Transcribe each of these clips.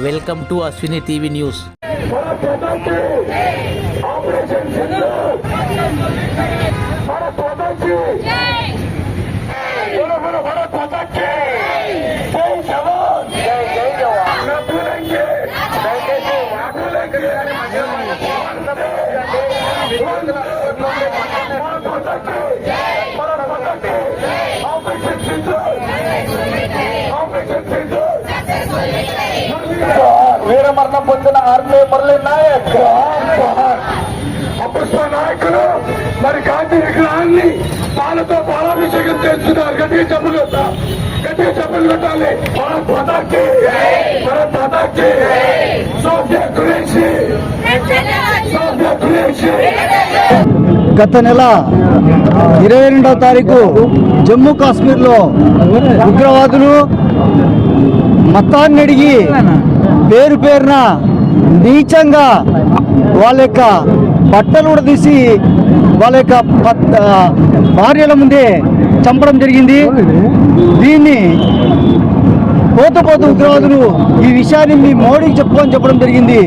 Welcome to Ashwini TV news. వీరమరణం పొందిన army Murali Naik అపుష్ప నాయకులు మరి గాంధీ విగ్రహాన్ని పాలతో పాలాభిషేకం చేస్తున్నారు. గట్టిగా చెప్పులు కొట్టాలి. భారత్ మాతాకి సోఫియా ఖురేషీ. గత నెల 22వ తారీఖు జమ్మూ కాశ్మీర్లో ఉగ్రవాదులు మతాన్ని అడిగి పేరు పేరున నీచంగా వాళ్ళ యొక్క బట్టలు కూడా తీసి వాళ్ళ యొక్క భార్యల ముందే చంపడం జరిగింది. దీన్ని పోతూ ఉగ్రవాదులు ఈ విషయాన్ని మీ మోడీకి చెప్పడం జరిగింది.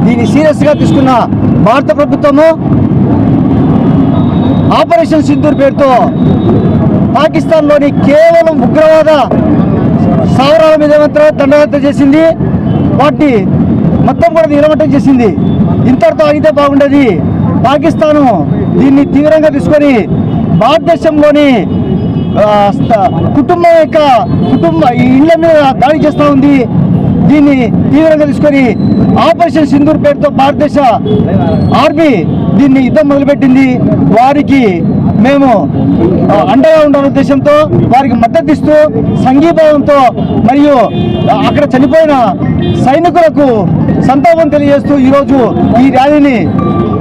దీన్ని సీరియస్గా తీసుకున్న భారత ప్రభుత్వము ఆపరేషన్ సింధూర్ పేరుతో పాకిస్తాన్లోని కేవలం ఉగ్రవాద స్థావరాల మీద దండయాత్ర చేసింది. వాటిని మొత్తం కూడా నిలబట్టం చేసింది. ఇంతటితో అయితే బాగుండేది. పాకిస్తాను దీన్ని తీవ్రంగా తీసుకొని భారతదేశంలోని కుటుంబ ఇళ్ల మీద దాడి చేస్తూ ఉంది. దీన్ని తీవ్రంగా తీసుకొని ఆపరేషన్ సింధూర్ పేరుతో భారతదేశ ఆర్మీ దీన్ని యుద్ధం మొదలుపెట్టింది. వారికి మేము అండగా ఉండాలనే ఉద్దేశంతో వారికి మద్దతు ఇస్తూ సంఘీభావంతో మరియు అక్కడ చనిపోయిన సైనికులకు సంతాపం తెలియజేస్తూ ఈరోజు ఈ ర్యాలీని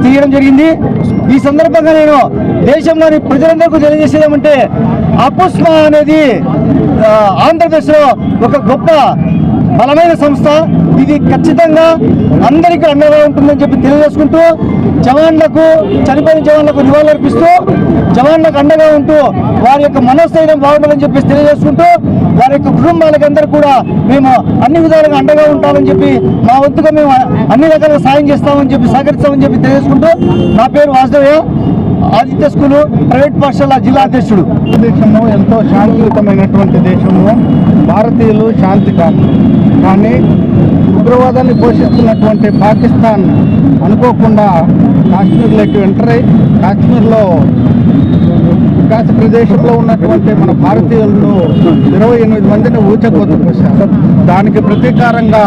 తీయడం జరిగింది. ఈ సందర్భంగా నేను దేశంలోని ప్రజలందరికీ తెలియజేసేదేమంటే అపుస్మా అనేది ఆంధ్రప్రదేశ్లో ఒక గొప్ప బలమైన సంస్థ. ఇది ఖచ్చితంగా అందరికీ అండగా ఉంటుందని చెప్పి తెలియజేసుకుంటూ చనిపోయిన జవాన్లకు నివాళులర్పిస్తూ జవాన్లకు అండగా ఉంటూ వారి యొక్క మనోస్థైర్యం బాగుండాలని చెప్పి తెలియజేసుకుంటూ వారి యొక్క కుటుంబాలకు అందరూ కూడా మేము అన్ని విధాలుగా అండగా ఉంటామని చెప్పి మా వంతుగా మేము అన్ని రకాలుగా సాయం చేస్తామని చెప్పి సహకరిస్తామని చెప్పి తెలియజేసుకుంటూ నా పేరు వాసుదేవయ్య, ఆదిత్య స్కూలు ప్రైవేట్ పాఠశాల జిల్లా అధ్యక్షుడు. దేశము ఎంతో శాంతియుతమైనటువంటి దేశము. భారతీయులు శాంతి కానీ ఉగ్రవాదాన్ని పోషిస్తున్నటువంటి పాకిస్తాన్ అనుకోకుండా కాశ్మీర్లోకి ఎంటర్ అయి కాశ్మీర్లో వికాస ప్రదేశంలో ఉన్నటువంటి మన భారతీయులను 28 మందిని ఊచకోత కోశారు. దానికి ప్రతీకారంగా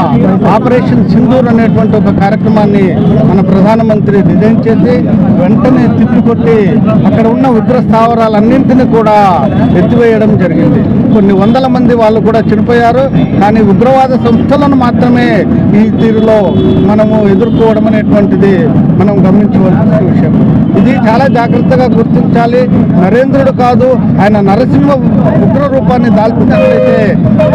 ఆపరేషన్ సింధూర్ అనేటువంటి ఒక కార్యక్రమాన్ని మన ప్రధానమంత్రి డిజైన్ చేసి వెంటనే తిప్పికొట్టి అక్కడ ఉన్న ఉగ్ర స్థావరాలన్నింటినీ కూడా ఎత్తివేయడం జరిగింది. కొన్ని వందల మంది వాళ్ళు కూడా చనిపోయారు. కానీ ఉగ్రవాద సంస్థలను మాత్రమే ఈ తీరులో మనము ఎదుర్కోవడం అనేటువంటిది మనం గమనించవలసిన విషయం. ఇది చాలా జాగ్రత్తగా గుర్తించాలి. నరేంద్రుడు కాదు, ఆయన నరసింహ ఉగ్ర రూపాన్ని దాల్చినట్లయితే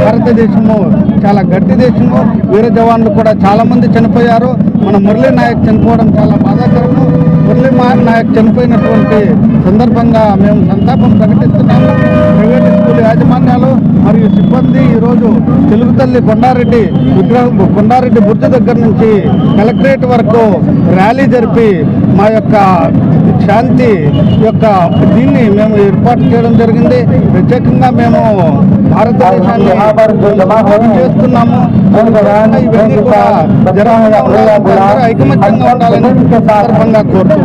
భారతదేశము చాలా గట్టి దేశము. వీర జవాన్లు కూడా చాలా మంది చనిపోయారు. మన మురళీ నాయక్ చనిపోవడం చాలా బాధాకరము. మురళీ నాయక్ చనిపోయినటువంటి సందర్భంగా మేము సంతాపం ప్రకటిస్తున్నాము. ప్రైవేట్ స్కూల్ యాజమాన్యాలు మరియు సిబ్బంది ఈరోజు తెలుగు తల్లి కొండారెడ్డి బుర్జ దగ్గర నుంచి కలెక్టరేట్ వరకు ర్యాలీ జరిపి మా యొక్క శాంతి యొక్క దీన్ని మేము ఏర్పాటు చేయడం జరిగింది. ప్రత్యేకంగా మేము భారతదేశాన్ని చేస్తున్నాము. ఇవన్నీ కూడా ఐకమత్యంగా ఉండాలని సందర్భంగా కోరుతున్నాం.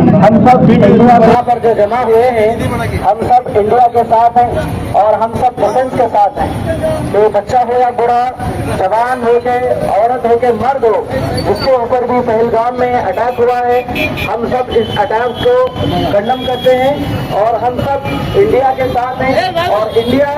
जमा हुए हैं, हम सब इंडिया के साथ हैं और हम सब डिफेंस के साथ हैं. तो बच्चा हो या बूढ़ा, जवान हो के औरत हो के मर्द हो, जिसके ऊपर भी पहलगाम में अटैक हुआ है, हम सब इस अटैक को कंडम करते हैं और हम सब इंडिया के साथ हैं और इंडिया